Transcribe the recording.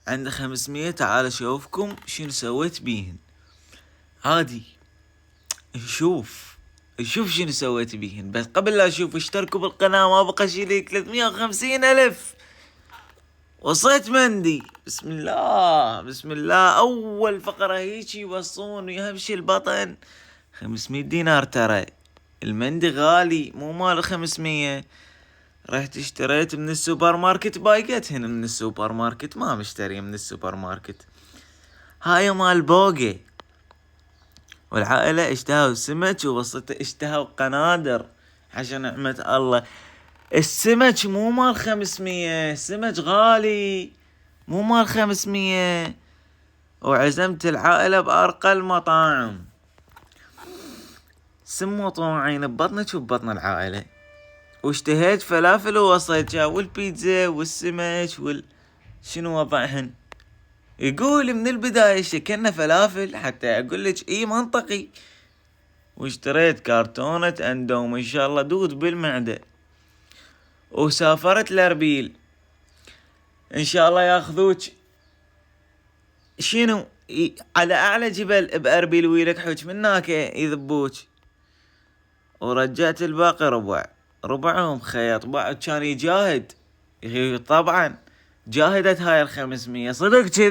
عنده 500. تعال اشوفكم شنو سويت بيهن. عادي نشوف شنو سويت بيهن. بس قبل لا اشوف اشتركوا بالقناة. ما بقى شي لي 350,000. وصيت مندي. بسم الله اول فقرة هيجي يوصون ويهبش البطن. 500 دينار ترى. المندي غالي مو مال 500. رحت اشتريت من السوبر ماركت. بايقتهن من السوبر ماركت. ما مشتري من السوبر ماركت. هاي مال بوقي. والعائلة اشتهوا سمك وبسطة اشتهوا قنادر. عشان نعمة الله السمك مو مال 500. سمك غالي مو مال 500. وعزمت العائلة بأرقى المطاعم. سموا طوعين ببطنك وببطن العائلة. واشتهيت فلافل ووصيتها والبيتزا والسمك شنو وضعهن. يقول من البداية شكلنا فلافل حتى اقول لك اي منطقي. واشتريت كرتونة اندوم ان شاء الله دود بالمعدة. وسافرت لاربيل ان شاء الله ياخذوك شنو على اعلى جبل باربيل ويلكحوك من هناك يذبوك. ورجعت الباقي ربعهم خيط بعد كان يجاهد. طبعا جاهدت هاي 500 صدق كذي.